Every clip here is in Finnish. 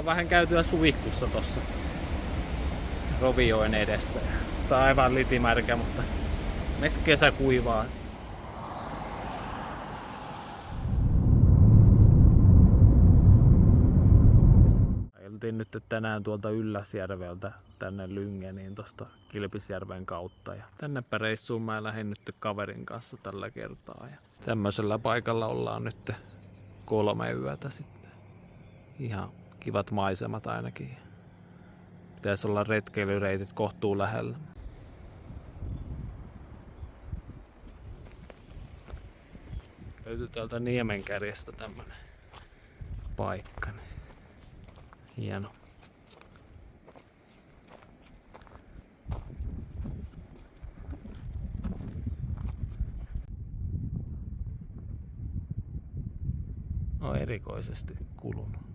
vähän käytyä suihkussa tossa Rovioen edessä. Tää on aivan litimärkä, mutta next kesä kuivaa. Ajeltiin nyt tänään tuolta Ylläsjärveltä tänne Lyngeniin tosta Kilpisjärven kautta. Ja tännepä reissuun mä lähdin nyt kaverin kanssa tällä kertaa. Ja tämmöisellä paikalla ollaan nyt 3 yötä sitten. Ihan kivat maisemat ainakin. Pitäisi olla retkeilyreitit kohtuu lähellä. Löytyy täältä Niemenkärjestä tämmönen paikka. Hieno. On erikoisesti kulunut.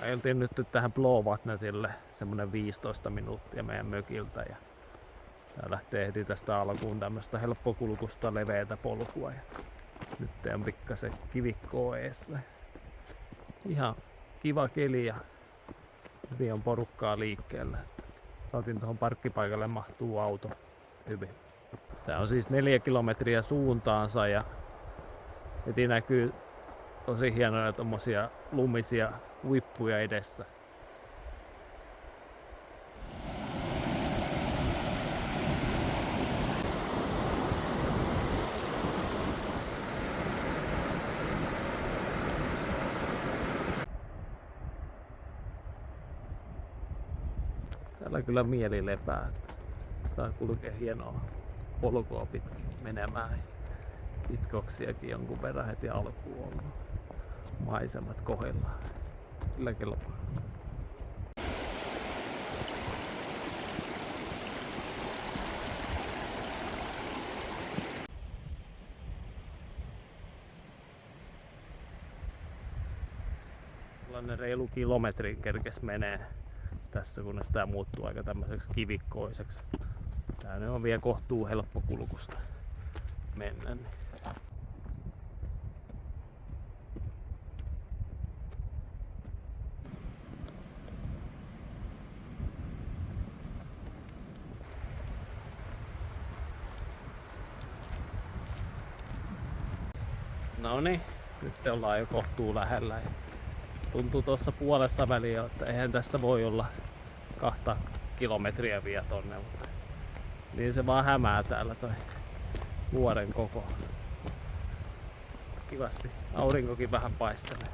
Ajeltiin nyt tähän Blåvattnetille semmonen 15 minuuttia meidän mökiltä ja tää lähtee heti tästä alkuun tämmöstä helppokulkusta leveätä polkua ja nyt on pikkasen kivikkoa eessä. Ihan kiva keli ja hyvin on porukkaa liikkeellä. Saatiin tuohon parkkipaikalle mahtuu auto hyvin. Tää on siis 4 kilometriä suuntaansa ja heti näkyy tosi hienoja tommosia lumisia huippuja edessä. Täällä kyllä mieli lepää. Saa kulkea hienoa polkua pitkin menemään. Pitkoksiakin jonkun verran heti alkuun ollut. Maisemat kohdillaan. Kyllä kelpaa. Tällainen reilu kilometri kerkes menee tässä, kun sitä muuttuu aika tämmöiseksi kivikkoiseksi. Tää on vielä kohtuu helppokulkusta mennä. No niin, nyt ollaan jo kohtuu lähellä. Tuntuu tuossa puolessa väliä, että eihän tästä voi olla 2 kilometriä vielä tonne, mutta niin se vaan hämää täällä toi vuoren koko. Kivasti aurinkokin vähän paistelee.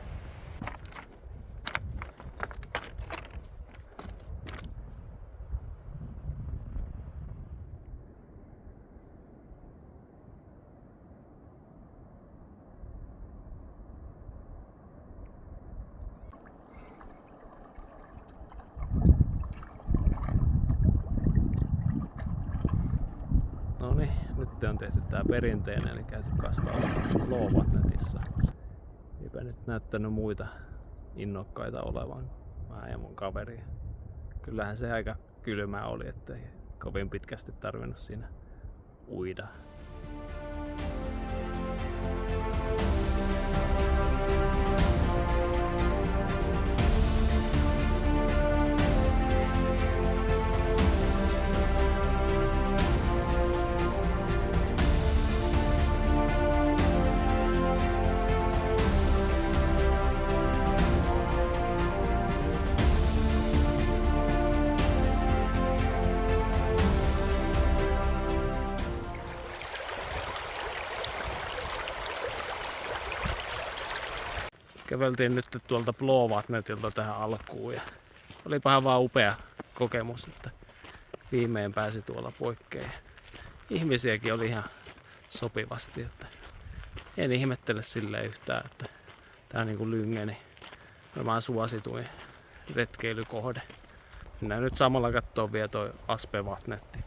Nyt on tehty tää perinteinen, eli käyty kastaamassa Blåvattnetissa. Eipä nyt näyttänyt muita innokkaita olevan, mä ja mun kaveri. Kyllähän se aika kylmää oli, ettei kovin pitkästi tarvinnut siinä uida. Käveltiin nyt tuolta Blåvattnetilta tähän alkuun ja olipahan vaan upea kokemus, että viimein pääsi tuolla poikkeen. Ihmisiäkin oli ihan sopivasti, että en ihmettele silleen yhtään, että tää on niinku Lyngeni varmaan suosituin retkeilykohde. Mennään nyt samalla katsoa vielä toi Aspevattnetti.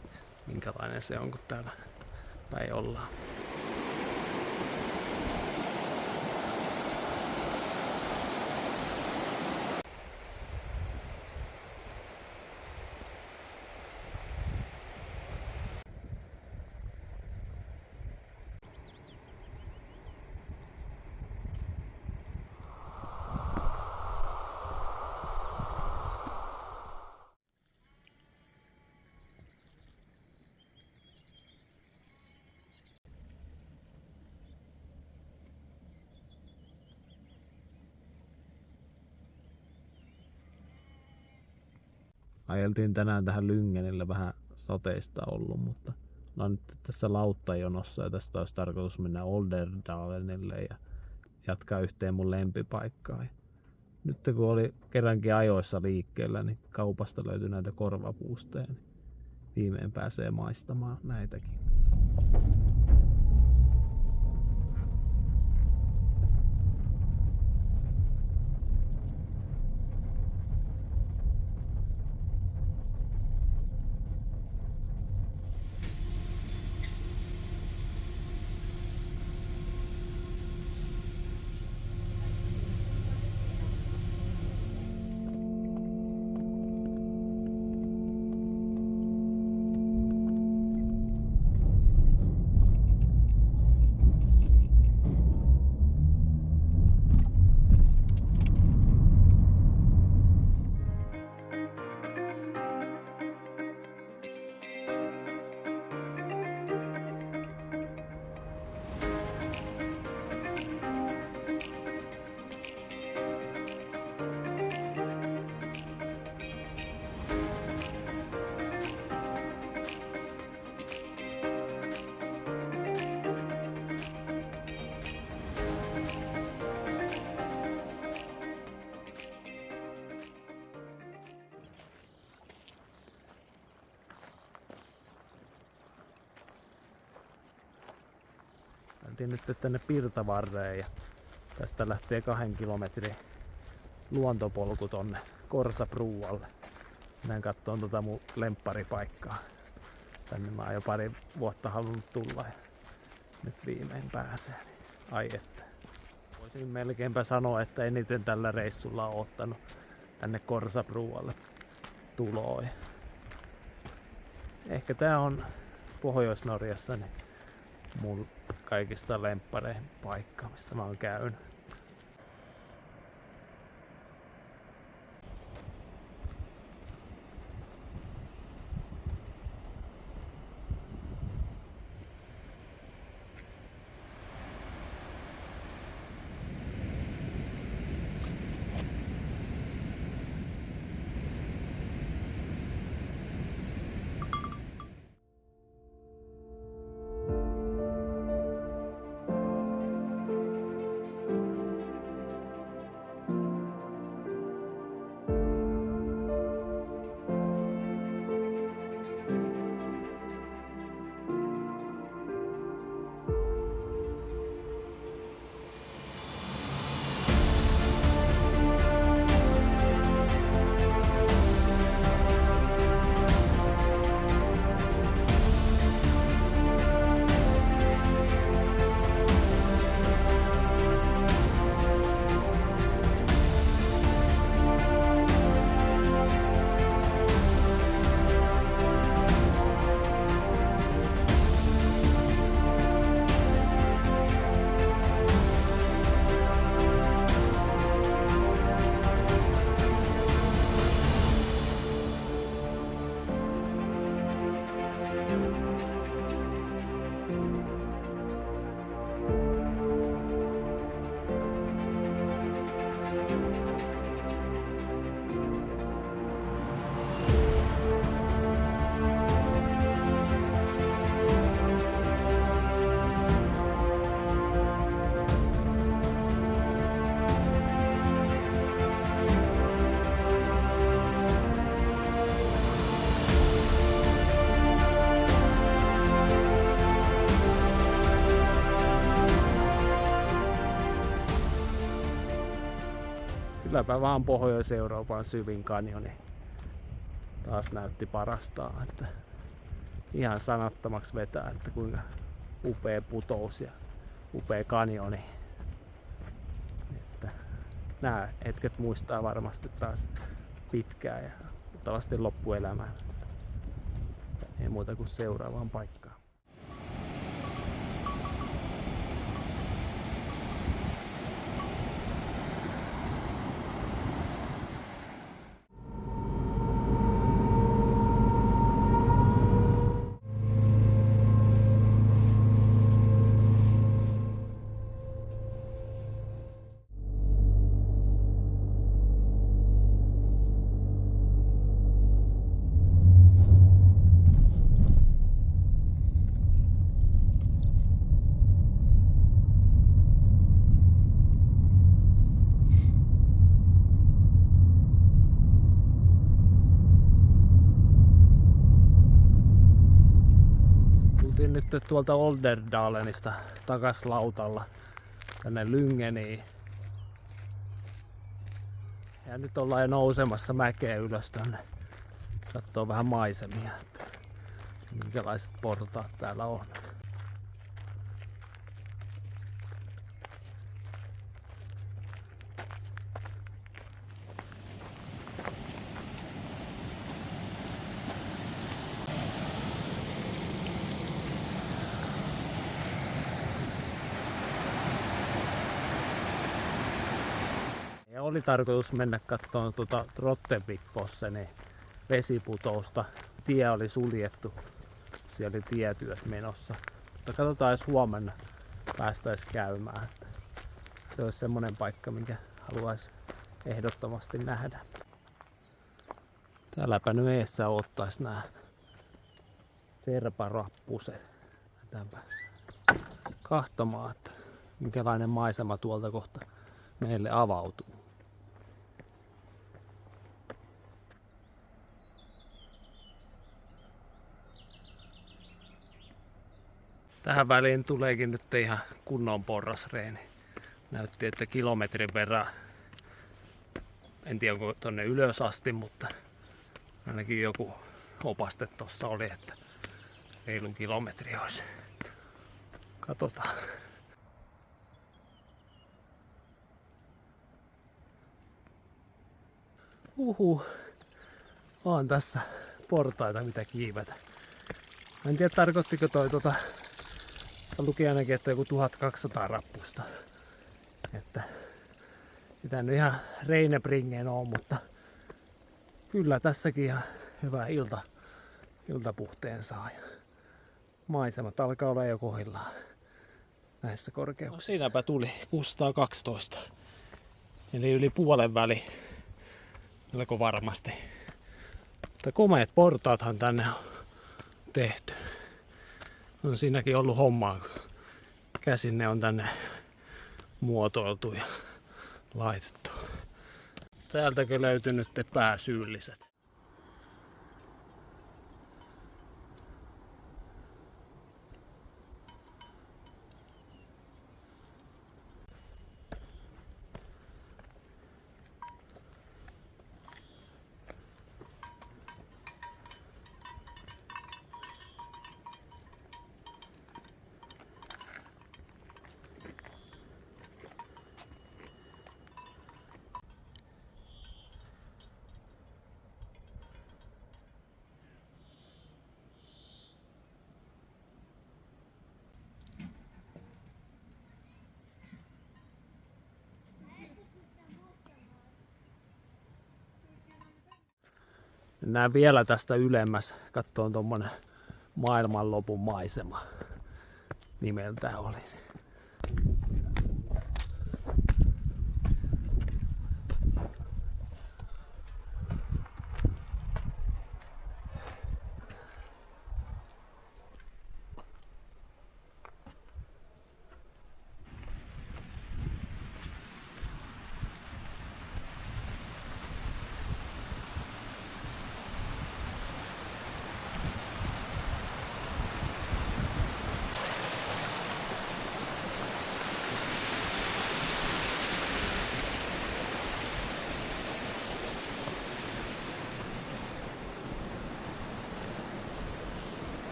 minkälainen se on, kun täällä päin ollaan. Ajeltiin tänään tähän Lyngenille, vähän sateista ollut, mutta ollaan nyt tässä lauttajonossa ja tästä olisi tarkoitus mennä Olderdalenille ja jatkaa yhteen mun lempipaikkaan. Ja nyt kun oli kerrankin ajoissa liikkeellä, niin kaupasta löytyi näitä korvapuusteja, niin viimein pääsee maistamaan näitäkin. Mentiin nyt tänne Pirtavarreen ja tästä lähtee 2 kilometrin luontopolku tonne Korsapruualle. Mennään katsomaan tota mun lempparipaikkaa. Tänne mä oon jo pari vuotta halunnut tulla ja nyt viimein pääsee. Ai että. Voisin melkeinpä sanoa, että eniten tällä reissulla on ottanut tänne Korsapruualle tuloa. Ehkä tää on Pohjois-Norjassa niin mun kaikista lempparein paikka, missä mä oon käynyt. Kylläpä vaan Pohjois-Euroopan syvin kanjoni taas näytti parastaan, että ihan sanattomaksi vetää, että kuinka upea putous ja upea kanjoni. Että nämä hetket muistaa varmasti taas pitkään ja luultavasti loppuelämään. Ei muuta kuin seuraavaan paikkaan. Nyt tuolta Olderdalenista takas lautalla tänne Lyngeniin. Ja nyt ollaan jo nousemassa mäkeä ylös tonne. Katsoo vähän maisemia, että minkälaiset portaat täällä on. Ja oli tarkoitus mennä katsomaan tuota Trottenvikbossenin vesiputousta. Tie oli suljettu. Siellä oli tietyöt menossa. Mutta katsotaan, jos huomenna päästäis käymään. Että se olisi semmonen paikka, minkä haluaisi ehdottomasti nähdä. Täälläpä nyt eessä ottais nää serparappuset. Lähdetäänpä kahtomaan, että minkälainen maisema tuolta kohta meille avautuu. Tähän väliin tuleekin nyt ihan kunnon porrasreeni. Näytti, että kilometrin verran, en tiedä onko tonne ylös asti, mutta ainakin joku opaste tossa oli, että reilun kilometri olisi. Katsotaan. On tässä portaita mitä kiivetä. En tiedä tarkoittiko toi luki ainakin, että joku 1200 rappusta. Että sitä nyt ihan Reinebringen on, mutta kyllä tässäkin ihan hyvä iltapuhteen saa. Maisemat alkaa olla jo kohdillaan näissä korkeuksissa. No siinäpä tuli 612. Eli yli puolen väli. Melko varmasti. Mutta komeet portaathan tänne on tehty. On siinäkin ollut hommaa, kun käsin ne on tänne muotoiltu ja laitettu. Täältäkö löytyy nyt pääsyylliset? Mennään vielä tästä ylemmäs, katsotaan tuommoinen maailmanlopun maisema nimeltään oli.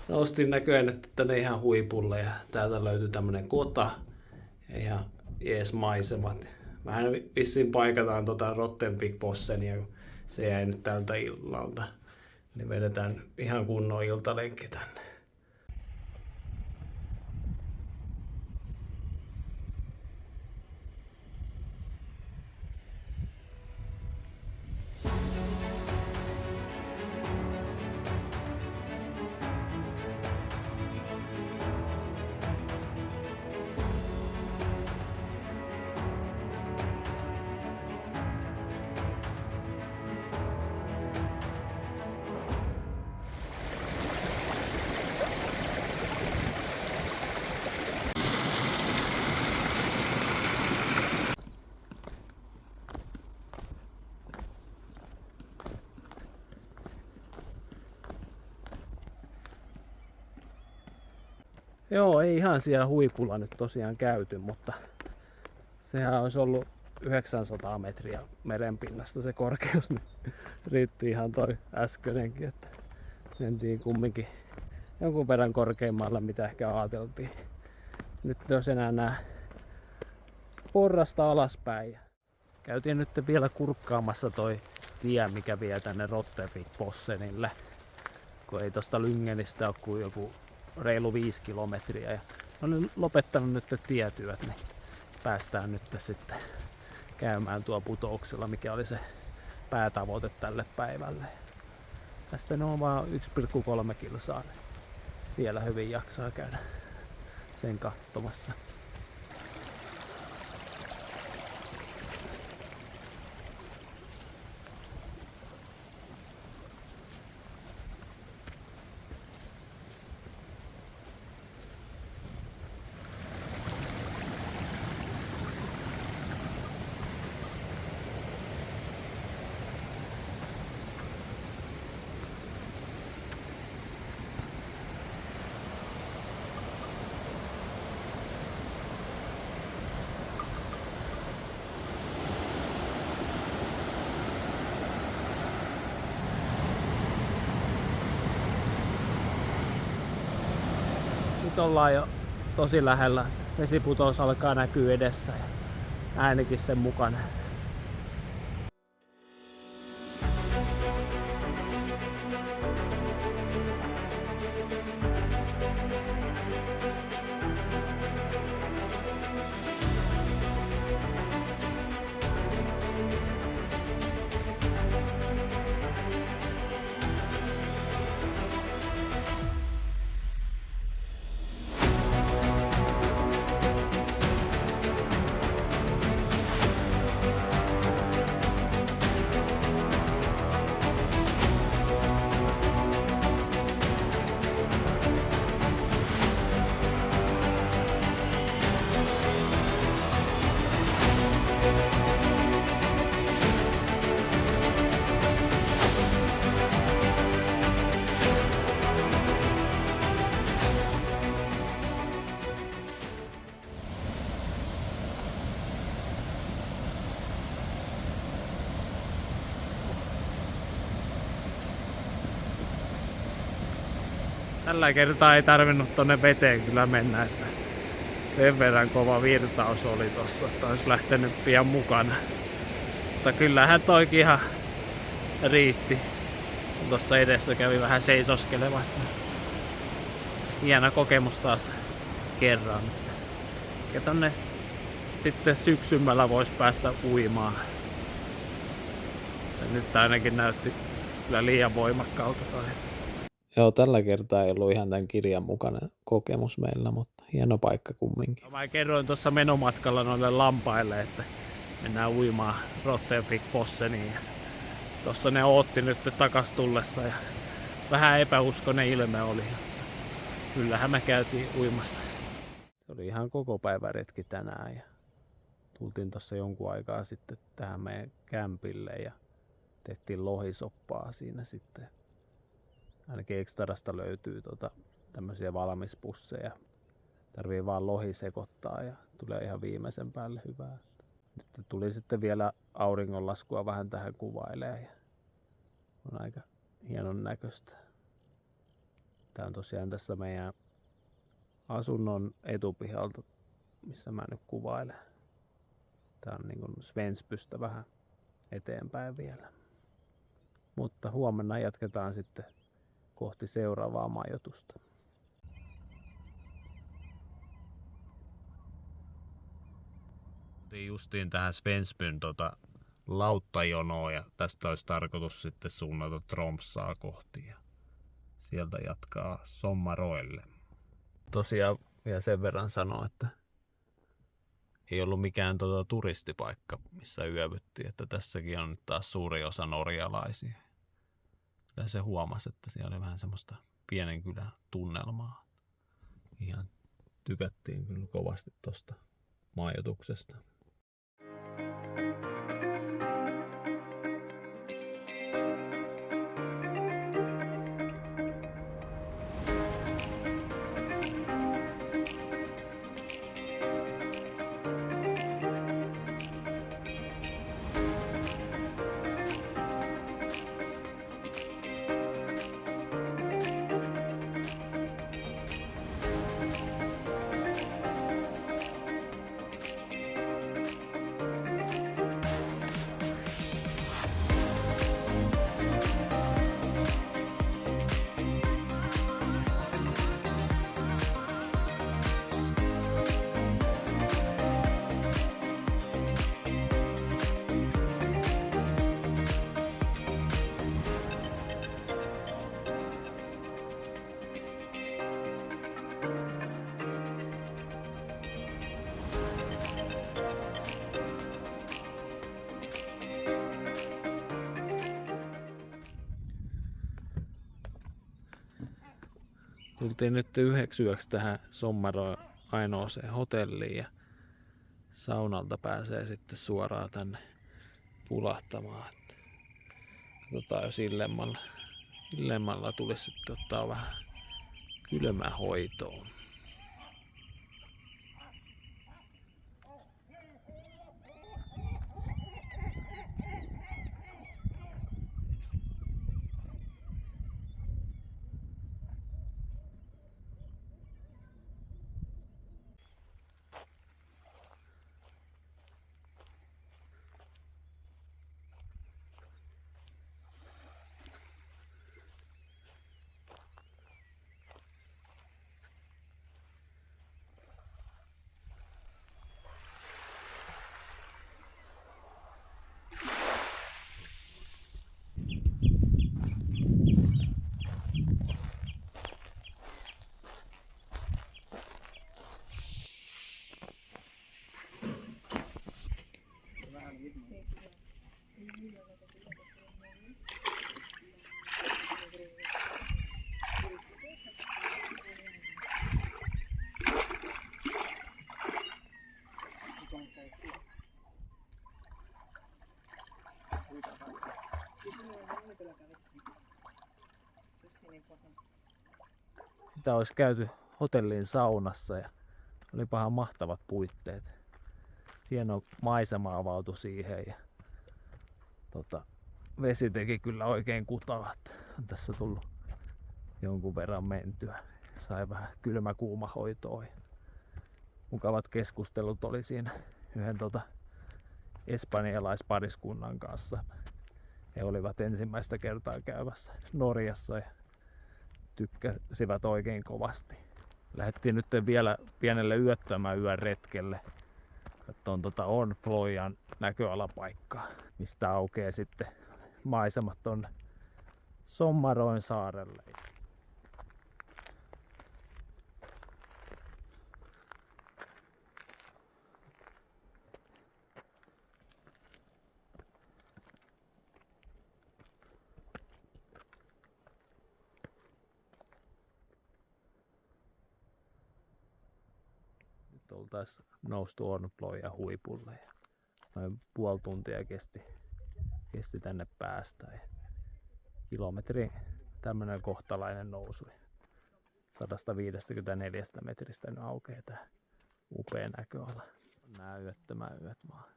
Nostin näköjään nyt tänne ihan huipulle ja täältä löytyy tämmönen kota ja ihan jees maisemat. Vähän vissiin paikataan Rottenvikfossenia, kun se jäi nyt tältä illalta. Niin vedetään ihan kunnon iltalenkki tänne. Joo, ei ihan siellä huipulla nyt tosiaan käyty, mutta sehän olisi ollut 900 metriä merenpinnasta se korkeus, niin riitti ihan toi äskönenkin, että mentiin kumminkin jonkun verran korkeammalle, mitä ehkä ajateltiin. Nyt jos enää nää porrasta alaspäin. Käytiin nyt vielä kurkkaamassa toi tie, mikä vie tänne Rottenvikfossenille, kun ei tosta Lyngenistä ole kuin joku reilu 5 kilometriä. Ja olen lopettanut nyt tietyöt, niin päästään nyt sitten käymään tuo putouksella, mikä oli se päätavoite tälle päivälle. Tästä ne on vaan 1,3 kilsaa. Vielä hyvin jaksaa käydä sen katsomassa. Nyt ollaan jo tosi lähellä. Vesiputous alkaa näkyä edessä ja äänikin sen mukana. Tällä kertaa ei tarvinnut tonne veteen kyllä mennä, että sen verran kova virtaus oli tossa, että olisi lähtenyt pian mukana. Mutta kyllähän toikin ihan riitti. Tuossa edessä kävi vähän seisoskelemassa. Hieno kokemus taas kerran. Ja tonne sitten syksymällä voisi päästä uimaan. Ja nyt ainakin näytti kyllä liian voimakkaalta toi. Joo, tällä kertaa ei ollut ihan tämän kirjan mukainen kokemus meillä, mutta hieno paikka kumminkin. Mä kerroin tuossa menomatkalla noille lampaille, että mennään uimaan Rottenvikfosseniin. Tuossa ne ootti nyt takas tullessa ja vähän epäuskoinen ilme oli. Kyllähän me käytiin uimassa. Se oli ihan koko päivä retki tänään ja tultiin tuossa jonkun aikaa sitten tähän meidän kämpille ja tehtiin lohisoppaa siinä sitten. Ainakin Extrasta löytyy tämmöisiä valmispusseja. Tarvii vaan lohi sekoittaa ja tulee ihan viimeisen päälle hyvää. Nyt tuli sitten vielä auringonlaskua vähän tähän kuvailemaan ja on aika hienon näköistä. Tää on tosiaan tässä meidän asunnon etupihalta, missä mä nyt kuvailen. Tää on niin Svensbystä vähän eteenpäin vielä. Mutta huomenna jatketaan sitten kohti seuraavaa majoitusta. Justiin tähän Svensbyn lauttajonoon ja tästä olisi tarkoitus sitten suunnata Tromssaa kohti ja sieltä jatkaa Sommaroille. Tosiaan vielä sen verran sanoa, että ei ollut mikään turistipaikka, missä yövyttiin, että tässäkin on nyt taas suuri osa norjalaisia. Kyllä se huomasi, että siellä oli vähän semmoista pienen kylän tunnelmaa. Ihan tykättiin kyllä kovasti tosta majoituksesta. Tultiin nyt 9 yöksi tähän Sommaroon ainoaseen hotelliin ja saunalta pääsee sitten suoraan tänne pulahtamaan. Katsotaan, jos illemmalla tulisi sitten ottaa vähän kylmähoitoon. Sitä olisi käyty hotellin saunassa ja olipahan mahtavat puitteet. Hieno maisema avautui siihen ja vesi teki kyllä oikein kutaa. On tässä tullut jonkun verran mentyä. Sai vähän kylmä-kuuma-hoitoa. Mukavat keskustelut oli siinä yhden espanjalaispariskunnan kanssa. He olivat ensimmäistä kertaa käymässä Norjassa ja tykkäsivät oikein kovasti. Lähdettiin nyt vielä pienelle yöttömän yön retkelle. Katsotaan Ornflojan näköalapaikkaa, mistä aukeaa sitten maisemat tonne Sommaroin saarelle. Nyt oltaisiin noustu Ornflojan huipulle ja noin puoli tuntia kesti tänne päästä. Ja kilometri tämmönen kohtalainen nousu. 154 metristä nyt aukeaa tää upea näköala. Nää yöt vaan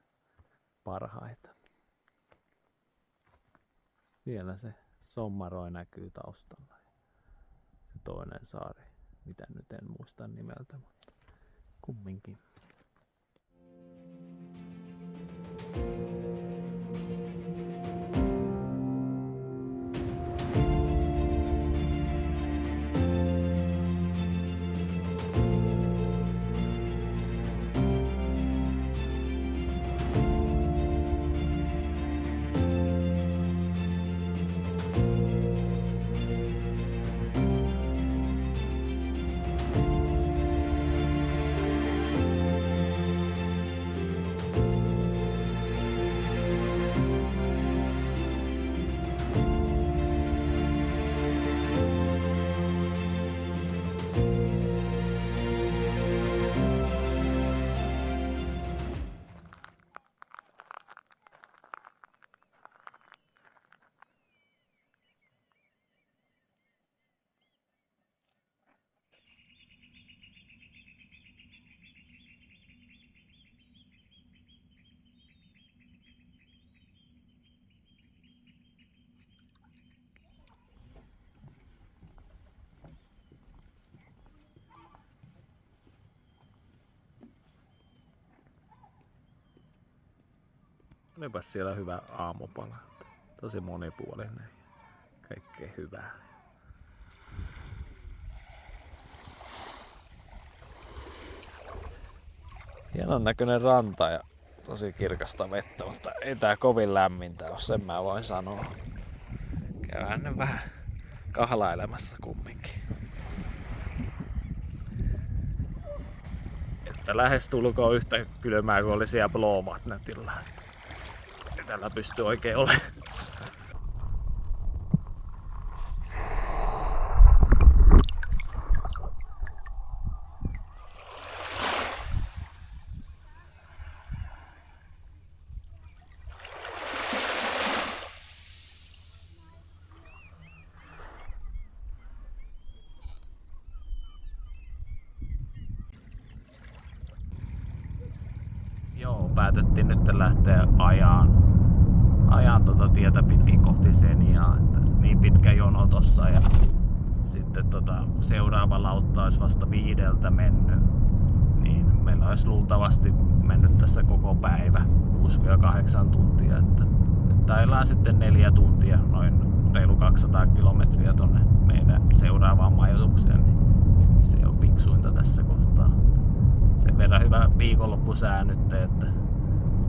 parhaita. Siellä se Sommaroi näkyy taustalla. Se se toinen saari, mitä nyt en muista nimeltä, mutta kumminkin. Olipas siellä hyvä aamupala. Tosi monipuolinen ja kaikkea hyvää. Hienon näköinen ranta ja tosi kirkasta vettä, mutta ei tää kovin lämmintä ole, sen mä voin sanoa. Käydään nyt vähän kahlailemassa kumminkin. Että lähestulkoon yhtä kylmää kuin oli siellä Blåvattnetilla. Ei tällä pysty oikein olemaan. Joo, päätettiin nyt lähteä ajaan tietä pitkin kohti Seniaa, että niin pitkä jono tossa ja sitten seuraava lautta olisi vasta 5 mennyt, niin meillä olisi luultavasti mennyt tässä koko päivä 6-8 tuntia, että nyt taillaan sitten 4 tuntia, noin reilu 200 kilometriä tonne meidän seuraavaan majoitukseen, niin se on fiksuinta tässä kohtaa. Sen verran hyvä viikonloppusää nyt, että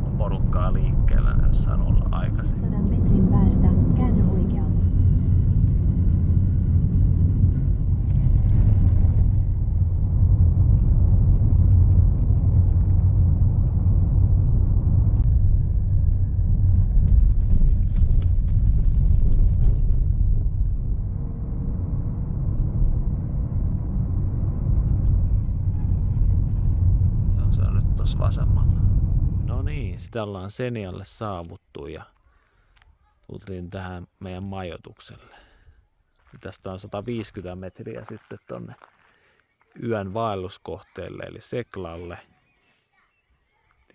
on porukkaa liikkeellä, jos saan olla aikaisin. 100 metrin päästä käännä oikealle. Se on nyt tossa vasemmalla. No niin, sitä ollaan Senialle saavuttu ja tultiin tähän meidän majoitukselle. Tästä on 150 metriä sitten tonne yön vaelluskohteelle eli Seklalle.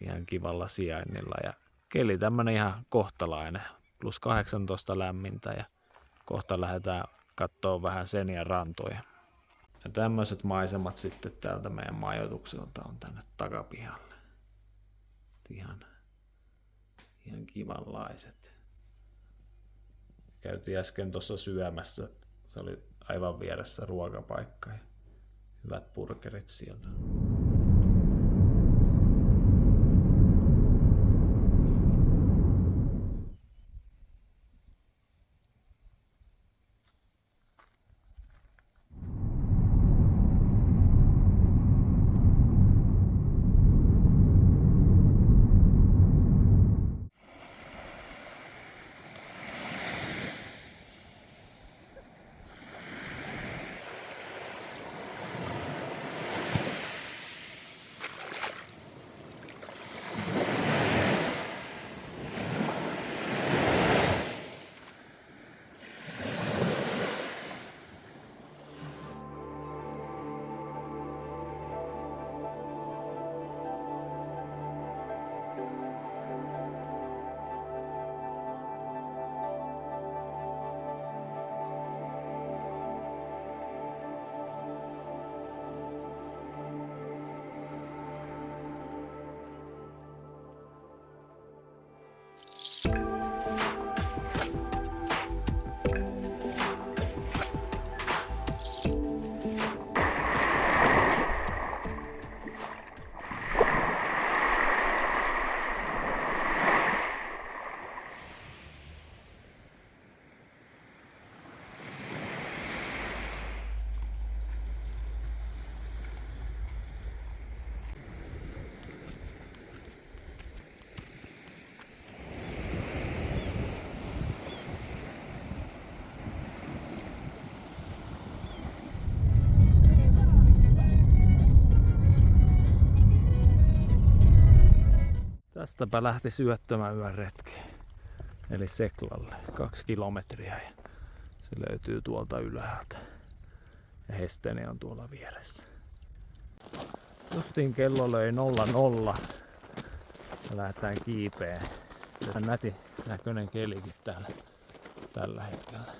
Ihan kivalla sijainnilla ja keli tämmönen ihan kohtalainen. Plus 18 lämmintä ja kohta lähdetään kattoo vähän Senian rantoja. Ja tämmöiset maisemat sitten täältä meidän majoitukselta on tänne takapihalle. Ihan kivanlaiset. Käytiin äsken tuossa syömässä. Se oli aivan vieressä ruokapaikka ja hyvät burgerit sieltä. Tästäpä lähti syöttömän yön retki. Eli Seklalle 2 kilometriä. Ja se löytyy tuolta ylhäältä. Ja Hesteni on tuolla vieressä. Justiin kello löi 00. Ja lähdetään kiipeen. Se on näti näköinen kelikin täällä tällä hetkellä.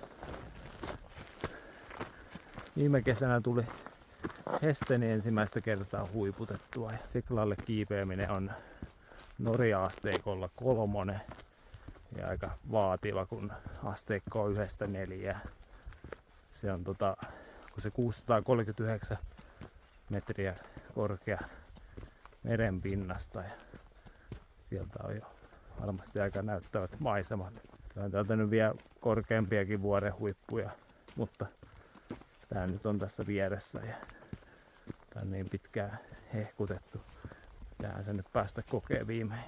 Viime kesänä tuli Hesteni ensimmäistä kertaa huiputettua. Ja Seklalle kiipeäminen on Norja-asteikolla 3. Ja aika vaativa, kun asteikko on 1-4. Se on kun se 639 metriä korkea meren pinnasta ja sieltä on jo varmasti aika näyttävät maisemat. On täältä nyt vielä korkeampiakin vuoren huippuja, mutta tää nyt on tässä vieressä ja tää on niin pitkään hehkutettu. Pitäähän se nyt päästä kokee viimein.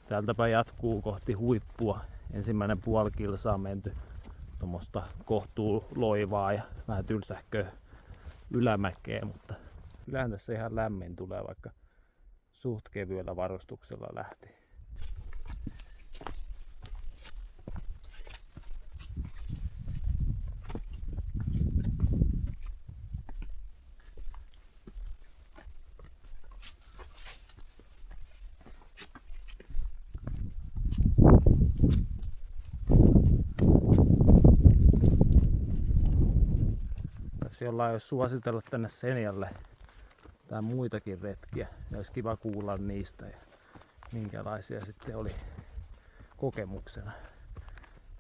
Täältäpä jatkuu kohti huippua. Ensimmäinen puoli kilsaa menty tuommoista kohtuu loivaa ja vähän tylsähköä ylämäkeä, mutta kyllähän tässä ihan lämmin tulee, vaikka suht kevyellä varustuksella lähti. Jos jollain olisi suositellut tänne Senjalle tai muitakin retkiä, niin olisi kiva kuulla niistä ja minkälaisia sitten oli kokemuksena.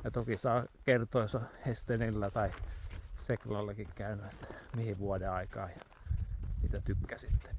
Ja toki saa kertoa, jos on Hestenillä tai Seklallakin käynyt, että mihin vuoden aikaa ja mitä tykkäsitte.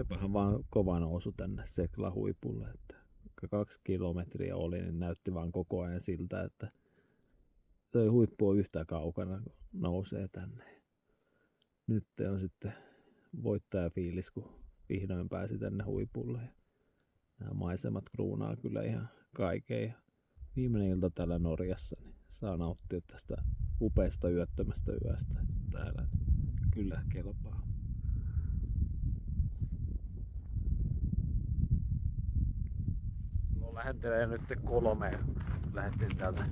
Vähän vaan kova nousu tänne Sekla huipulle, että 2 kilometriä oli, niin näytti vaan koko ajan siltä, että toi huippu on yhtä kaukana, kun nousee tänne. Nyt on sitten voittajafiilis, kun vihdoin pääsi tänne huipulle. Ja nämä maisemat kruunaa kyllä ihan kaiken. Viimeinen ilta täällä Norjassa, niin saa nauttia tästä upeasta yöttömästä yöstä täällä. Kyllä kelpaa. Lähettelee nyt 3. Lähdettiin täältä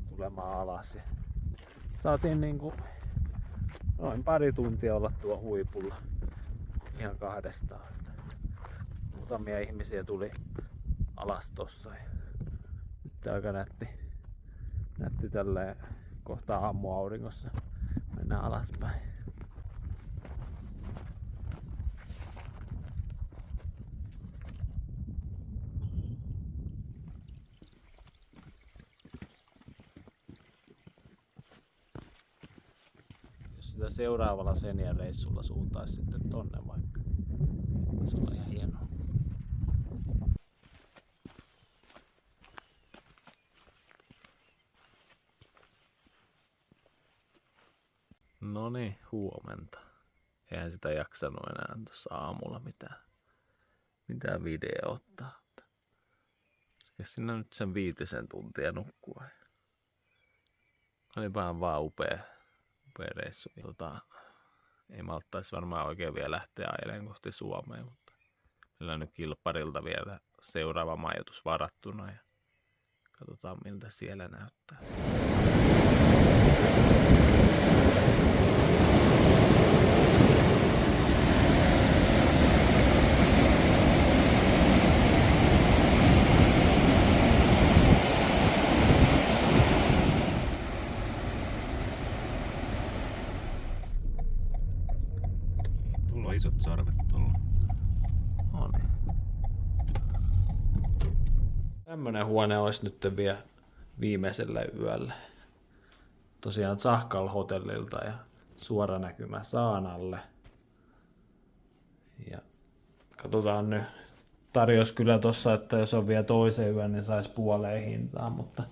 tulemaan alas. Ja saatiin noin pari tuntia olla tuo huipulla ihan kahdestaan. muutamia ihmisiä tuli alas tossa. Ja nyt aika nätti tälleen kohta aamuauringossa. Mennään alaspäin. Jos sitä seuraavalla Senja-reissulla suuntaisi sitten tonne vaikka. Se on ihan hienoa. Noniin, huomenta. Eihän sitä jaksanut enää tuossa aamulla mitään videoa ottaa. Siinä nyt sen 5 tuntia nukkua. Oli vaan upea reissu. Ei malttaisi varmaan oikein vielä lähteä ajelemaan kohti Suomea, mutta meillä on nyt kilpparilta vielä seuraava majoitus varattuna ja katsotaan miltä siellä näyttää. Tuolla on isot sarvet tuolla. No niin. Tämmönen huone olisi nyt vielä viimeisellä yöllä. Tosiaan Tsahkal hotellilta ja suora näkymä saanalle. Ja katsotaan nyt. Tarjous kyllä tossa, että jos on vielä toisen yön, niin saisi puoleen hintaan, mutta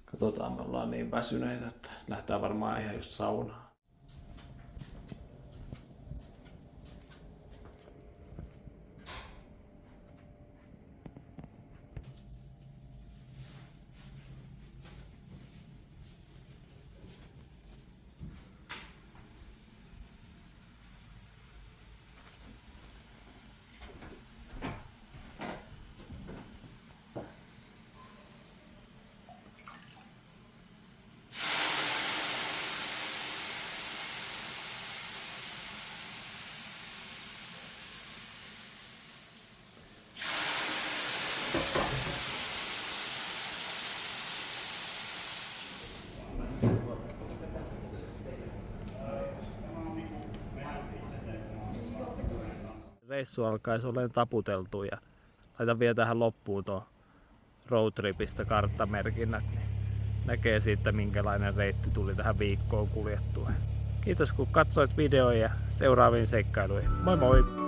katsotaan, me ollaan niin väsyneitä, että lähtee varmaan ihan just saunaan. Reissu alkaisi olemaan taputeltu ja laitan vielä tähän loppuun tuon roadtripistä karttamerkinnät, niin näkee siitä minkälainen reitti tuli tähän viikkoon kuljettua. Kiitos kun katsoit videoa ja seuraaviin seikkailuihin. Moi moi!